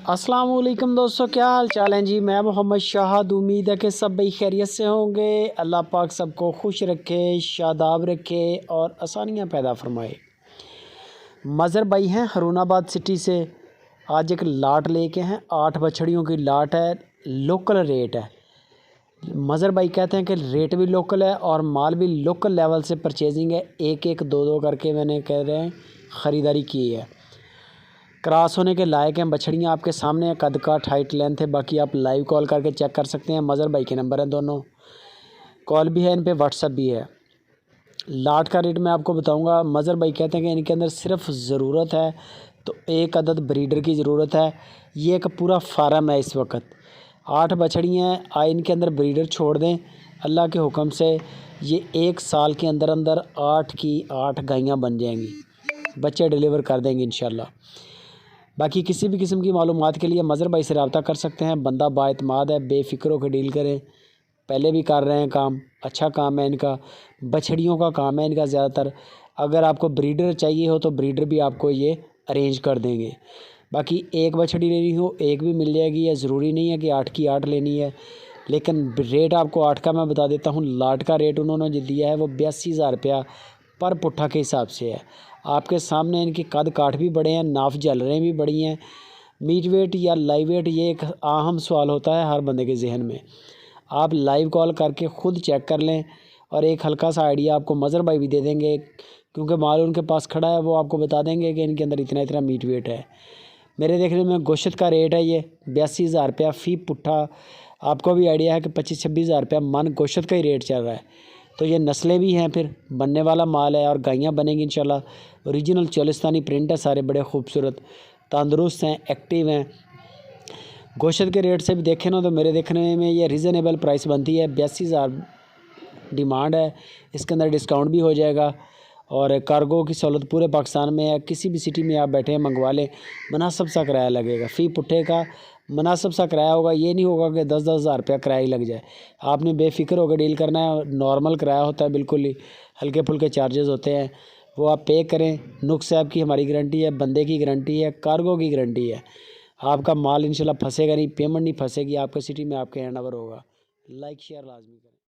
अस्सलाम वालेकुम दोस्तों, क्या हाल चाल हैं जी। मैं मोहम्मद शाहद, उम्मीद है कि सब भाई खैरियत से होंगे। अल्लाह पाक सबको खुश रखे, शादाब रखे और आसानियाँ पैदा फरमाए। मज़र भाई हैं हरूनाबाद सिटी से। आज एक लाट लेके हैं, 8 बछड़ियों की लाट है, लोकल रेट है। मज़र भाई कहते हैं कि रेट भी लोकल है और माल भी लोकल लेवल से परचेजिंग है। एक एक दो दो करके मैंने कह रहे हैं ख़रीदारी की है। क्रॉस होने के लायक हैं बछड़ियाँ, आपके सामने है, कद काठ हाइट लेंथ है। बाकी आप लाइव कॉल करके चेक कर सकते हैं। मज़र भाई के नंबर हैं दोनों, कॉल भी है इन पे, व्हाट्सअप भी है। लाट का रेट मैं आपको बताऊंगा। मज़र भाई कहते हैं कि इनके अंदर सिर्फ ज़रूरत है तो एक अदद ब्रीडर की ज़रूरत है। ये एक पूरा फार्म है इस वक्त। 8 बछड़ियाँ हैं, इनके अंदर ब्रीडर छोड़ दें अल्लाह के हुक्म से, ये 1 साल के अंदर अंदर 8 की 8 गायें बन जाएंगी, बच्चे डिलीवर कर देंगे इंशाल्लाह। बाकी किसी भी किस्म की मालूमात के लिए मज़र भाई से रब्ता कर सकते हैं। बंदा बाएतमाद है, बेफ़िक्र होकर डील करें। पहले भी कर रहे हैं काम, अच्छा काम है इनका, बछड़ियों का काम है इनका ज़्यादातर। अगर आपको ब्रीडर चाहिए हो तो ब्रीडर भी आपको ये अरेंज कर देंगे। बाकी एक बछड़ी लेनी हो एक भी मिल जाएगी, या ज़रूरी नहीं है कि 8 की 8 लेनी है। लेकिन रेट आपको 8 का मैं बता देता हूँ। लाट का रेट उन्होंने जो दिया है वो 82,000 रुपया पर पुट्ठा के हिसाब से है। आपके सामने इनके कद काठ भी बड़े हैं, नाफ झलरें भी बड़ी हैं। मीट वेट या लाइव वेट, ये एक अहम सवाल होता है हर बंदे के जहन में। आप लाइव कॉल करके ख़ुद चेक कर लें और एक हल्का सा आइडिया आपको मज़र भाई भी दे देंगे, क्योंकि माल उनके पास खड़ा है। वो आपको बता देंगे कि इनके अंदर इतना इतना मीट वेट है। मेरे देखने में गोश्त का रेट है ये 82,000 रुपया फ़ी पुट्ठा। आपको भी आइडिया है कि 25-26,000 रुपया मन गोश्त का ही रेट चल रहा है। तो ये नस्लें भी हैं, फिर बनने वाला माल है और गायें बनेंगी इंशाल्लाह। ओरिजिनल चोलिस्तानी प्रिंट है, सारे बड़े खूबसूरत, तंदुरुस्त हैं, एक्टिव हैं। गोश्त के रेट से भी देखें ना तो मेरे देखने में ये रीज़नेबल प्राइस बनती है। 82,000 डिमांड है, इसके अंदर डिस्काउंट भी हो जाएगा। और कार्गो की सहूलत पूरे पाकिस्तान में है। किसी भी सिटी में आप बैठे हैं मंगवा लें, मुनासिब सा किराया लगेगा। फ़ी पुट्ठे का मुनासिब सा किराया होगा। ये नहीं होगा कि 10-10 हज़ार रुपया किराया ही लग जाए। आपने बेफ़िक्र होकर डील करना है। नॉर्मल किराया होता है, बिल्कुल ही हल्के फुल्के चार्जेस होते हैं, वो आप पे करें। नुक्स साहब की हमारी गारंटी है, बंदे की गारंटी है, कार्गो की गारंटी है। आपका माल इंशाल्लाह फंसेगा नहीं, पेमेंट नहीं फंसेगी, आपके सिटी में आपके हैंड ओवर होगा। लाइक शेयर लाजमी करें।